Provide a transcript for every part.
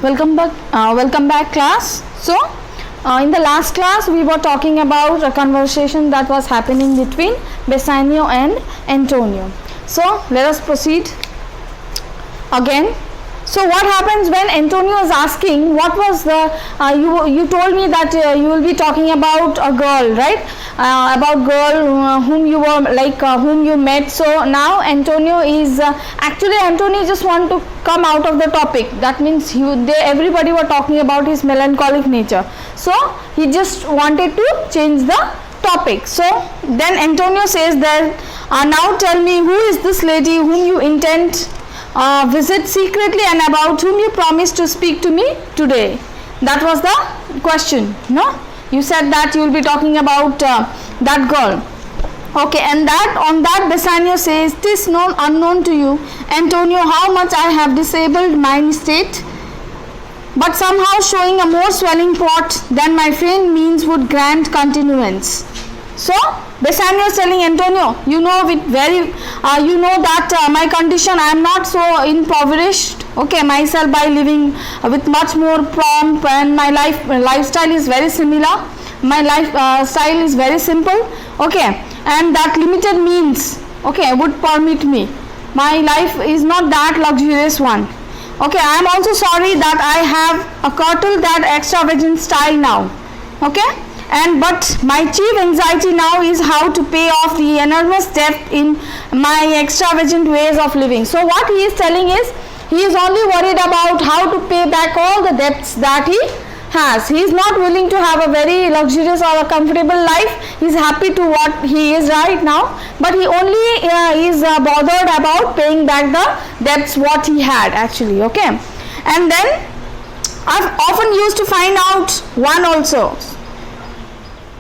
Welcome back, class. So, in the last class, we were talking about a conversation that was happening between Bassanio and Antonio. So, let us proceed again. So, what happens when Antonio is asking, what was the, you told me that you will be talking about a girl, right? About girl whom you were whom you met. So, now Antonio is, actually Antonio just want to come out of the topic. That means everybody were talking about his melancholic nature. So, he just wanted to change the topic. So, then Antonio says that, now tell me, who is this lady whom you intend visit secretly and about whom you promised to speak to me today? That was the question, no? You said that you will be talking about that girl. Okay, and on that Bassanio says, "'Tis known unknown to you, Antonio, how much I have disabled mine state, but somehow showing a more swelling pot than my friend means would grant continuance." So Bassanio is telling Antonio, you know that my condition, I am not so impoverished, okay, myself by living with much more pomp, and my lifestyle is very similar. My lifestyle is very simple, okay, and that limited means, okay, would permit me. My life is not that luxurious one. Okay, I am also sorry that I have a curtailed that extravagant style now, okay. But my chief anxiety now is how to pay off the enormous debt in my extravagant ways of living. So what he is telling is, he is only worried about how to pay back all the debts that he has. He is not willing to have a very luxurious or a comfortable life. He is happy to what he is right now, but he only is bothered about paying back the debts what he had actually, okay. And then I've often used to find out one also.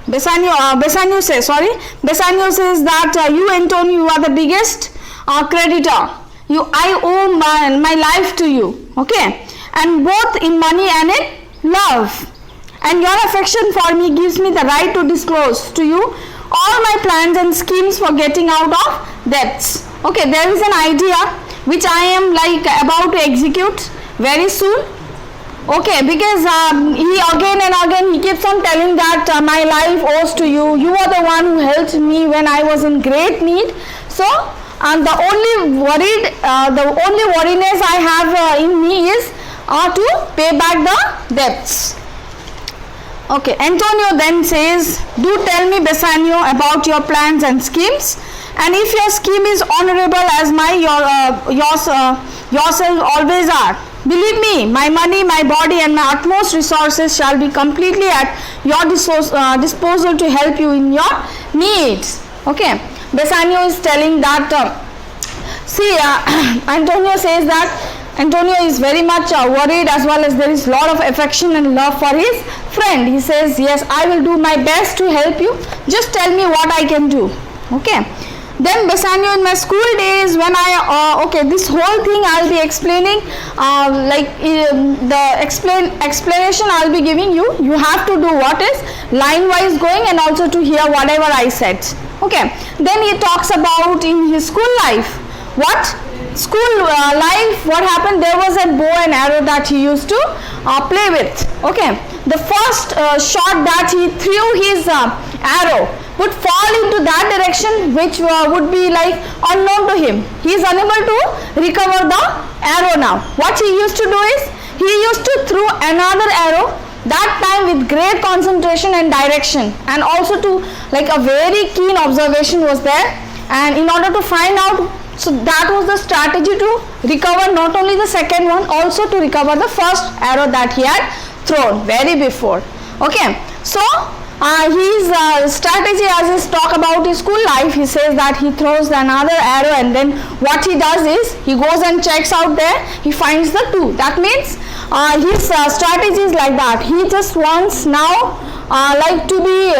Bassanio says that you, Antonio, you are the biggest creditor. I owe my life to you, okay, and both in money and in love. And your affection for me gives me the right to disclose to you all my plans and schemes for getting out of debts. Okay, there is an idea which I am about to execute very soon. Okay, because he again and again he keeps on telling that my life owes to you. You are the one who helped me when I was in great need. So, the only worriness I have in me is to pay back the debts. Okay, Antonio then says, "Do tell me, Bassanio, about your plans and schemes, and if your scheme is honorable as yourself always are. Believe me, my money, my body and my utmost resources shall be completely at your disposal to help you in your needs." Okay, Bassanio is telling that, Antonio says that Antonio is very much worried, as well as there is a lot of affection and love for his friend. He says, "Yes, I will do my best to help you. Just tell me what I can do." Okay. Then Bassanio, in my school days, when this whole thing I'll be explaining, the explanation I'll be giving you. You have to do what is line wise going and also to hear whatever I said. Okay. Then he talks about in his school life. What? School life, what happened? There was a bow and arrow that he used to play with. Okay. The first shot that he threw his arrow would fall into that direction which would be unknown to him. He is unable to recover the arrow now. What he used to do is, he used to throw another arrow, that time with great concentration and direction, and also to a very keen observation was there, and in order to find out, so that was the strategy to recover not only the second one, also to recover the first arrow that he had thrown very before. Okay, so his strategy, as he talk about his school life, he says that he throws another arrow, and then what he does is he goes and checks out there, he finds the two. That means his strategy is like that. He just wants now to be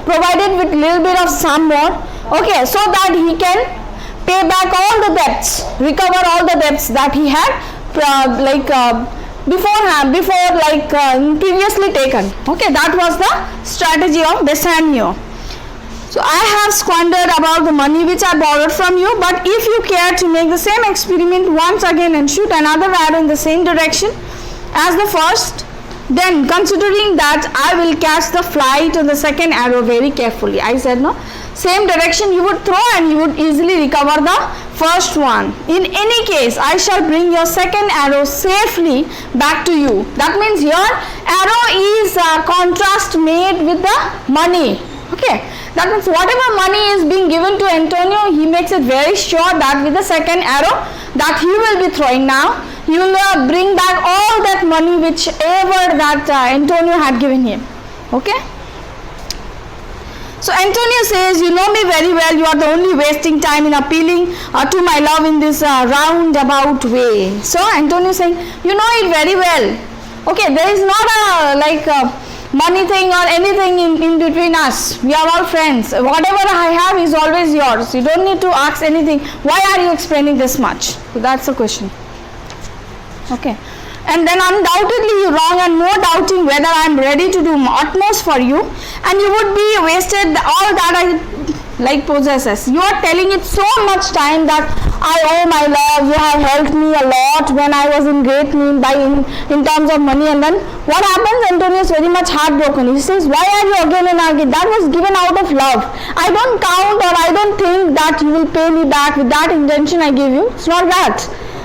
provided with little bit of some more, okay, so that he can pay back all the debts, recover all the debts that he had previously taken. Okay, that was the strategy of Bassanio. So I have squandered about the money which I borrowed from you, but if you care to make the same experiment once again and shoot another arrow in the same direction, as the first. Then considering that I will catch the flight on the second arrow very carefully. I said no. Same direction you would throw and you would easily recover the first one. In any case, I shall bring your second arrow safely back to you. That means your arrow is a contrast made with the money. Okay. That means whatever money is being given to Antonio, he makes it very sure that with the second arrow that he will be throwing now, he will bring back all that money whichever that Antonio had given him. Okay. So Antonio says, you know me very well, you are the only wasting time in appealing to my love in this roundabout way. So Antonio is saying, you know it very well. Okay, there is not a money thing or anything in between us. We are all friends. Whatever I have is always yours. You don't need to ask anything. Why are you explaining this much? So that's the question. Okay. And then undoubtedly you wrong and no doubting whether I am ready to do utmost for you, and you would be wasted all that I possesses. You are telling it so much time that I owe my love, you have helped me a lot when I was in great need in terms of money, and then what happens? Antonio is very much heartbroken. He says, why are you again and again? That was given out of love. I don't count or I don't think that you will pay me back with that intention I give you. It's not that.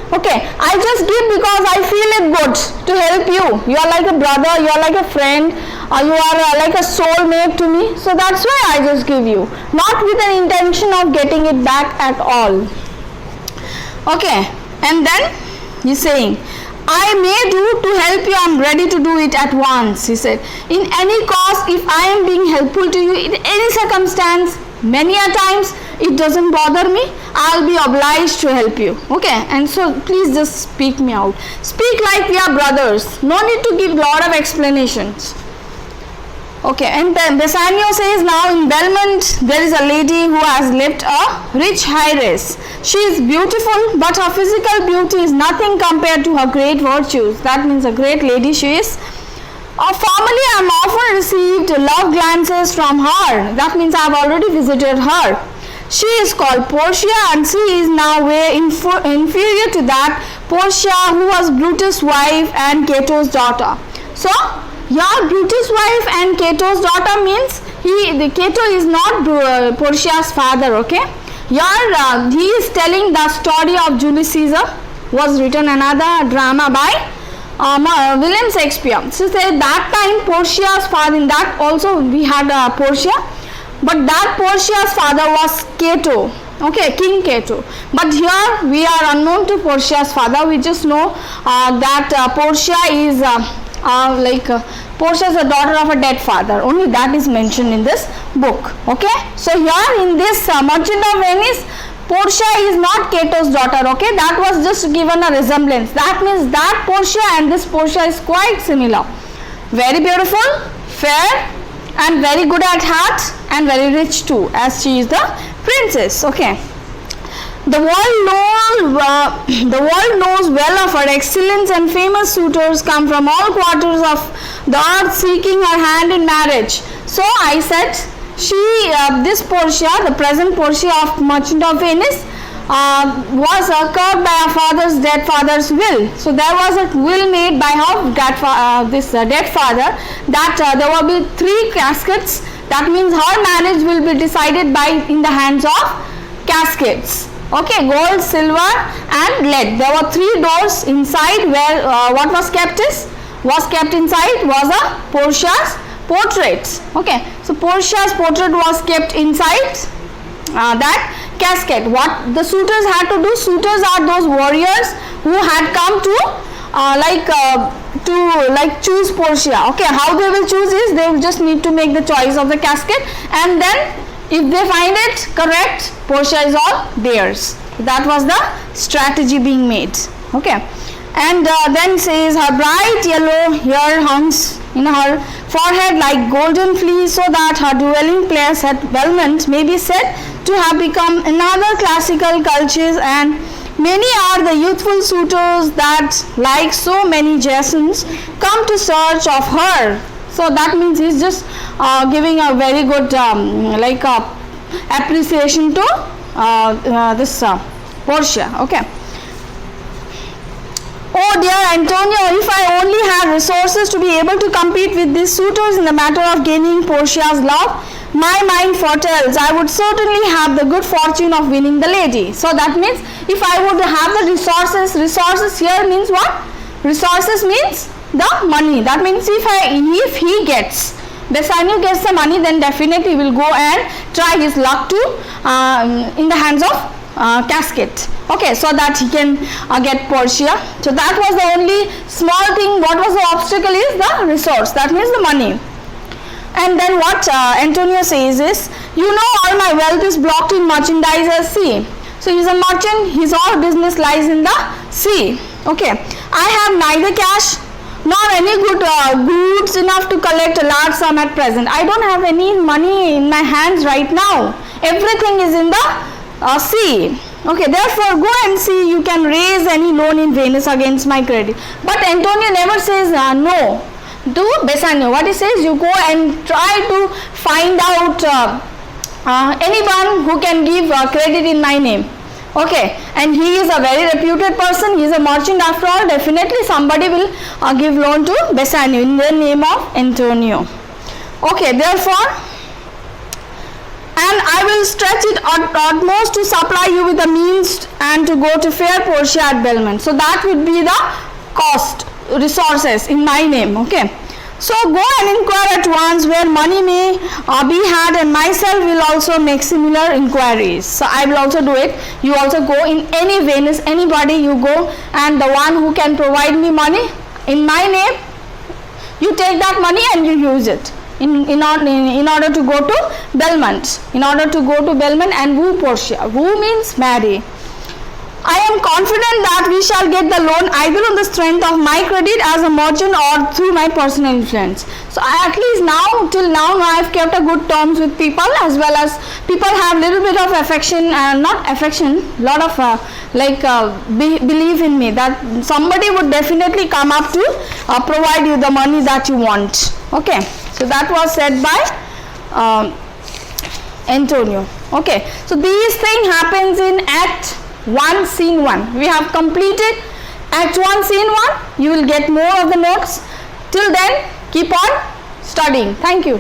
Okay, I just give because I feel it good to help you. You are like a brother, you are like a friend, you are like a soulmate to me. So that's why I just give you. Not with an intention of getting it back at all. Okay, and then he's saying, I may do to help you, I am ready to do it at once. He said, in any cause, if I am being helpful to you in any circumstance, many a times, it doesn't bother me, I'll be obliged to help you. Okay, and so please just speak me out. Speak like we are brothers. No need to give lot of explanations. Okay, and then Bassanio says, now in Belmont there is a lady who has lived a rich heiress. She is beautiful, but her physical beauty is nothing compared to her great virtues. That means a great lady she is. Formerly I am often received love glances from her. That means I have already visited her. She is called Portia, and she is now way inferior to that Portia who was Brutus' wife and Cato's daughter. So, your Brutus' wife and Cato's daughter means Cato is not Portia's father. Okay, he is telling the story of Julius Caesar. Was written another drama by William Shakespeare. So that time Portia's father, in that also we had Portia, but that Portia's father was Cato. Okay, King Cato. But here we are unknown to Portia's father. We just know that Portia is Portia is the daughter of a dead father. Only that is mentioned in this book. Okay, so here in this Merchant of Venice, Portia is not Cato's daughter. Okay, that was just given a resemblance. That means that Portia and this Portia is quite similar. Very beautiful, fair, and very good at heart, and very rich too, as she is the princess. Okay. The world knows well of her excellence, and famous suitors come from all quarters of the earth seeking her hand in marriage. So I said, this Portia, the present Portia of Merchant of Venice, was occurred by her dead father's will. So there was a will made by her dead father that there will be 3 caskets. That means her marriage will be decided in the hands of caskets. Okay, gold, silver and lead. There were 3 doors inside where what was kept inside was a Portia's portrait. Okay, so Portia's portrait was kept inside that casket. What the suitors had to do? Suitors are those warriors who had come to choose Portia. Okay, how they will choose is they will just need to make the choice of the casket, and then if they find it correct, Portia is all theirs. That was the strategy being made. Okay, and then says her bright yellow hair hangs in her forehead like golden fleece, so that her dwelling place at Belmont may be said to have become another classical culture, and many are the youthful suitors that, like so many Jasons, come to search of her. So that means he's just giving a very good appreciation to this Portia. Okay. Oh dear Antonio, if I only had resources to be able to compete with these suitors in the matter of gaining Portia's love, my mind foretells I would certainly have the good fortune of winning the lady. So that means if I would have the resources here means what? Resources means the money. That means if he gets, Bassanio gets the money, then definitely will go and try his luck to in the hands of Casket. Okay, so that he can get Portia. So that was the only small thing. What was the obstacle is the resource. That means the money. And then what Antonio says is, you know, all my wealth is blocked in merchandise at sea. So he is a merchant. His all business lies in the sea. Okay, I have neither cash nor any good goods enough to collect a large sum at present. I don't have any money in my hands right now. Everything is in the sea. Okay, therefore go and see you can raise any loan in Venice against my credit. But Antonio never says no to Bassanio. What he says, you go and try to find out anyone who can give credit in my name. Okay, and he is a very reputed person, he is a merchant after all, definitely somebody will give loan to Bassanio in the name of Antonio. Okay, therefore, and I will stretch it utmost to supply you with the means and to go to fair Portia at Belmont. So that would be the cost, resources in my name. Okay. So go and inquire at once where money may be had, and myself will also make similar inquiries. So I will also do it. You also go in any Venice, anybody you go, and the one who can provide me money in my name, you take that money and you use it in order to go to Belmont. In order to go to Belmont and woo Portia. Woo means marry. I am confident that we shall get the loan either on the strength of my credit as a merchant or through my personal influence. So at least till now I have kept a good terms with people, as well as people have little bit of affection, not affection, lot of belief in me that somebody would definitely come up to provide you the money that you want. Okay, so that was said by Antonio. Okay, so these thing happens in Act 1 Scene 1. We have completed Act 1 Scene 1. You will get more of the notes. Till then, keep on studying. Thank you.